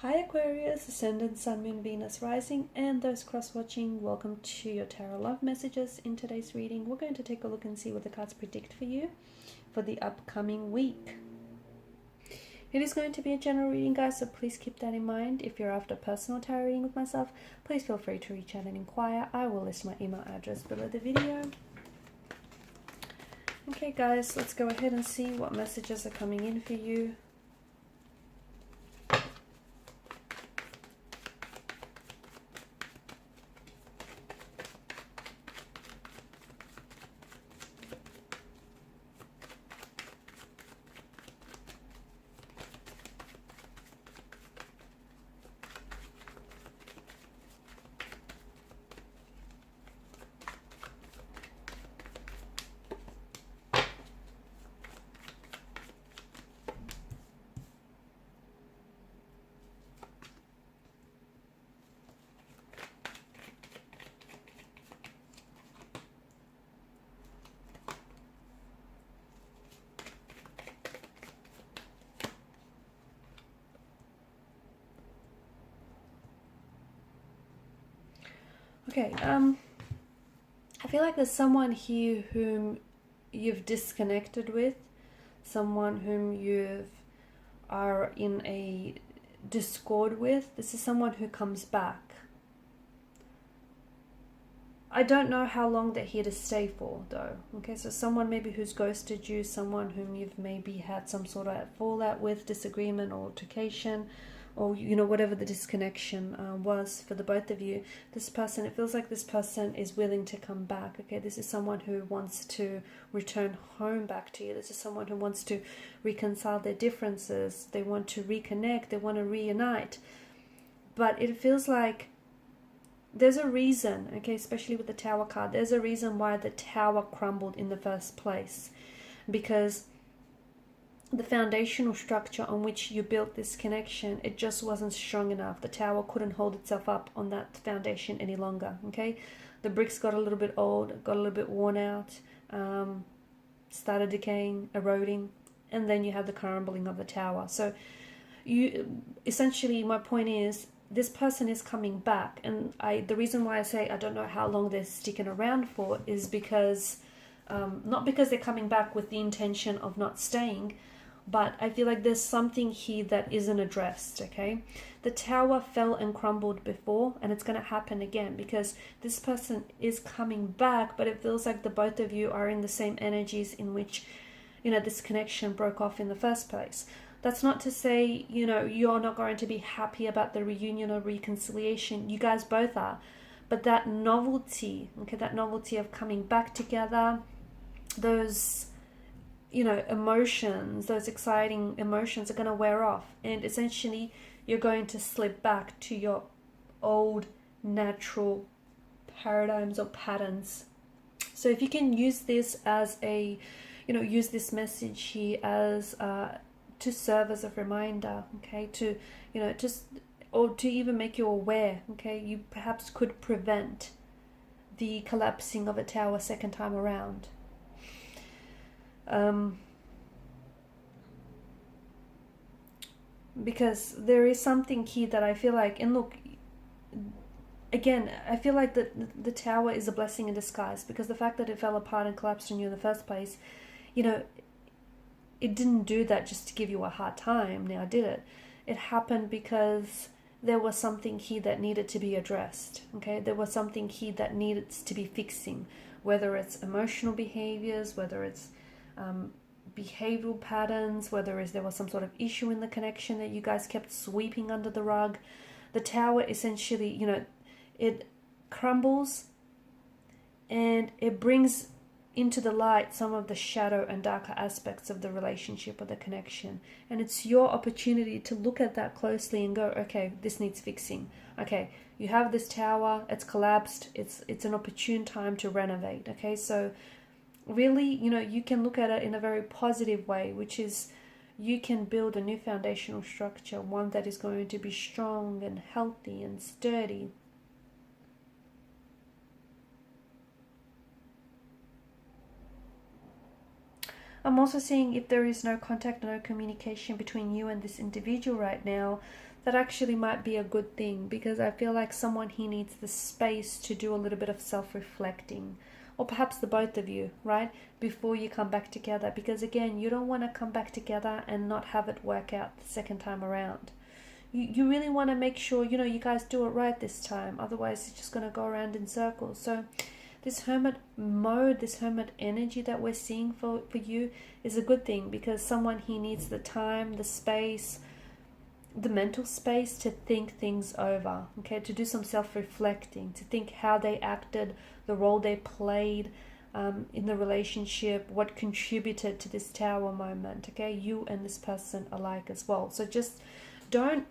Hi Aquarius, Ascendant, Sun, Moon, Venus, Rising, and those cross-watching, welcome to your Tarot Love Messages. In today's reading, we're going to take a look and see what the cards predict for you for the upcoming week. It is going to be a general reading, guys, so please keep that in mind. If you're after a personal tarot reading with myself, please feel free to reach out and inquire. I will list my email address below the video. Okay guys, let's go ahead and see what messages are coming in for you. Okay, I feel like there's someone here whom you've disconnected with, someone whom you are in a discord with. This is someone who comes back. I don't know how long they're here to stay for though. Okay, so someone maybe who's ghosted you, someone whom you've maybe had some sort of fallout with, disagreement or altercation, or you know, whatever the disconnection was for the both of you. This person, it feels like this person is willing to come back. Okay, this is someone who wants to return home back to you. This is someone who wants to reconcile their differences. They want to reconnect, they want to reunite. But it feels like there's a reason, okay, especially with the Tower card, there's a reason why the Tower crumbled in the first place. Because the foundational structure on which you built this connection, it just wasn't strong enough. The Tower couldn't hold itself up on that foundation any longer, okay? The bricks got a little bit old, got a little bit worn out, started decaying, eroding, and then you have the crumbling of the Tower. So you essentially, my point is, this person is coming back, and the reason why I say I don't know how long they're sticking around for is because not because they're coming back with the intention of not staying, but I feel like there's something here that isn't addressed. Okay, the Tower fell and crumbled before, and it's going to happen again because this person is coming back, but it feels like the both of you are in the same energies in which, you know, this connection broke off in the first place. That's not to say, you know, you're not going to be happy about the reunion or reconciliation. You guys both are. But that novelty, okay, that novelty of coming back together, those, you know, emotions, those exciting emotions are going to wear off. And essentially, you're going to slip back to your old natural paradigms or patterns. So if you can use this as a, you know, use this message here as to serve as a reminder, okay, to, you know, just, or to even make you aware, okay, you perhaps could prevent the collapsing of a tower second time around. Because there is something here that I feel like, and look, again, I feel like the tower is a blessing in disguise, because the fact that it fell apart and collapsed on you in the first place, you know, it didn't do that just to give you a hard time, now did it? It happened because there was something here that needed to be addressed, okay? There was something here that needed to be fixing, whether it's emotional behaviors, whether it's behavioral patterns, whether it's there was some sort of issue in the connection that you guys kept sweeping under the rug. The Tower essentially, you know, it crumbles and it brings into the light some of the shadow and darker aspects of the relationship or the connection. And it's your opportunity to look at that closely and go, okay, this needs fixing. Okay, you have this tower, it's collapsed, it's an opportune time to renovate. Okay, so really, you know, you can look at it in a very positive way, which is you can build a new foundational structure, one that is going to be strong and healthy and sturdy. I'm also seeing if there is no contact, no communication between you and this individual right now, that actually might be a good thing, because I feel like someone here needs the space to do a little bit of self-reflecting, or perhaps the both of you, right, before you come back together. Because again, you don't want to come back together and not have it work out the second time around. You really want to make sure, you know, you guys do it right this time. Otherwise, it's just going to go around in circles. So this hermit mode, this hermit energy that we're seeing for you is a good thing, because someone here needs the time, the space, the mental space to think things over, okay, to do some self-reflecting, to think how they acted, the role they played in the relationship, what contributed to this Tower moment, okay, you and this person alike as well. So just don't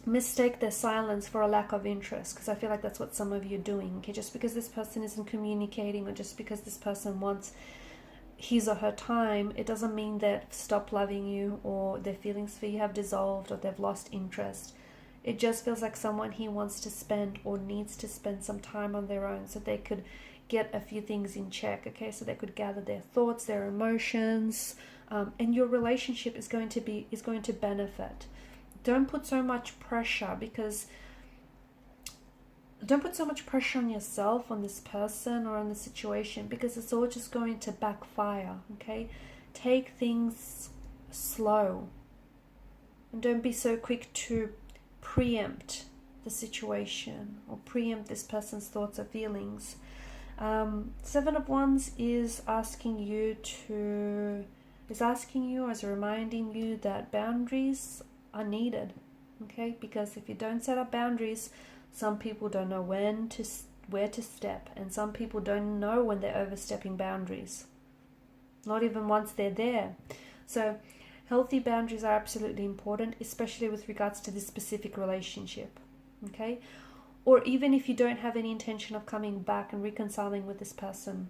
mistake their silence for a lack of interest, because I feel like that's what some of you are doing, okay? Just because this person isn't communicating, or just because this person wants his or her time, it doesn't mean they've stopped loving you, or their feelings for you have dissolved, or they've lost interest. It just feels like someone here wants to spend, or needs to spend, some time on their own, so they could get a few things in check, okay? So they could gather their thoughts, their emotions, and your relationship is going to benefit. Don't put so much pressure, because don't put so much pressure on yourself, on this person, or on the situation, because it's all just going to backfire, okay? Take things slow, and don't be so quick to preempt the situation, or preempt this person's thoughts or feelings. Seven of Wands is asking you, as reminding you that boundaries are needed, okay? Because if you don't set up boundaries, some people don't know where to step, and some people don't know when they're overstepping boundaries, not even once they're there. So healthy boundaries are absolutely important, especially with regards to this specific relationship, okay? Or even if you don't have any intention of coming back and reconciling with this person,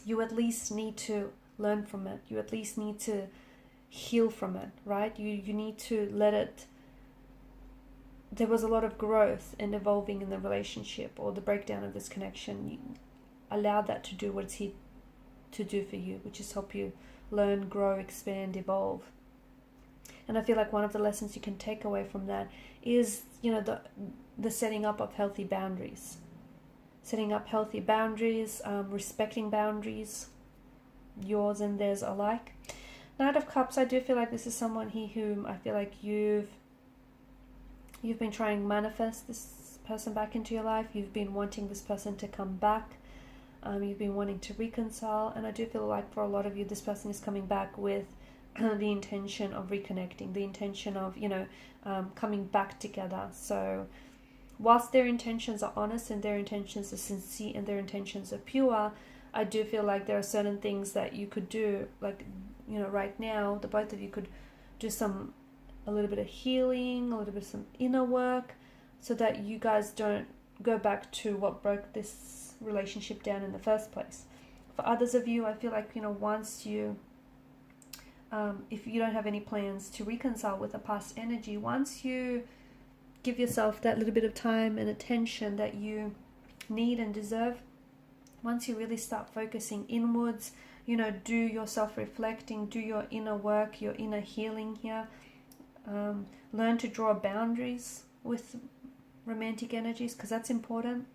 you at least need to learn from it. You at least need to heal from it, right? You need to let it. There was a lot of growth and evolving in the relationship, or the breakdown of this connection. You allow that to do what it's here to do for you, which is help you learn, grow, expand, evolve. And I feel like one of the lessons you can take away from that is, you know, the setting up of healthy boundaries. Setting up healthy boundaries, respecting boundaries, yours and theirs alike. Knight of Cups, I do feel like this is someone here whom I feel like you've been trying to manifest this person back into your life. You've been wanting this person to come back. You've been wanting to reconcile. And I do feel like for a lot of you, this person is coming back with the intention of reconnecting, the intention of, you know, coming back together. So whilst their intentions are honest, and their intentions are sincere, and their intentions are pure, I do feel like there are certain things that you could do, like, you know, right now, the both of you could do a little bit of healing, a little bit of some inner work, so that you guys don't go back to what broke this relationship down in the first place. For others of you, I feel like, you know, once you, if you don't have any plans to reconcile with a past energy, once you give yourself that little bit of time and attention that you need and deserve, once you really start focusing inwards, you know, do your self-reflecting, do your inner work, your inner healing here. Learn to draw boundaries with romantic energies, because that's important.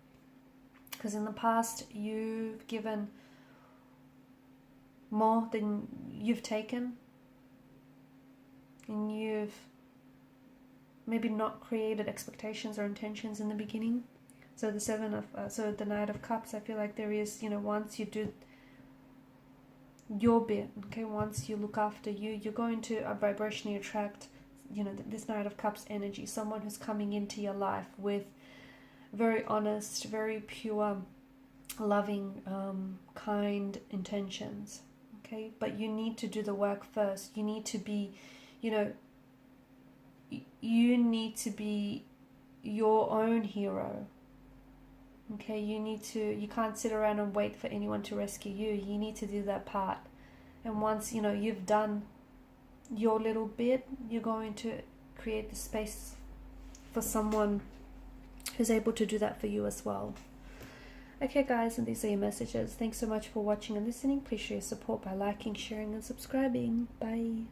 Because in the past, you've given more than you've taken, and you've maybe not created expectations or intentions in the beginning. So the Knight of Cups, I feel like there is, you know, once you do your bit, okay, once you look after you, you're going to vibrationally attract, you know, this Knight of Cups energy, someone who's coming into your life with very honest, very pure, loving, kind intentions, okay? But you need to do the work first. You need to be, you know, you need to be your own hero, okay? You can't sit around and wait for anyone to rescue you. You need to do that part. And once, you know, you've done your little bit, you're going to create the space for someone who's able to do that for you as well. Okay guys, and these are your messages. Thanks so much for watching and listening. Please show your support by liking, sharing and subscribing. Bye.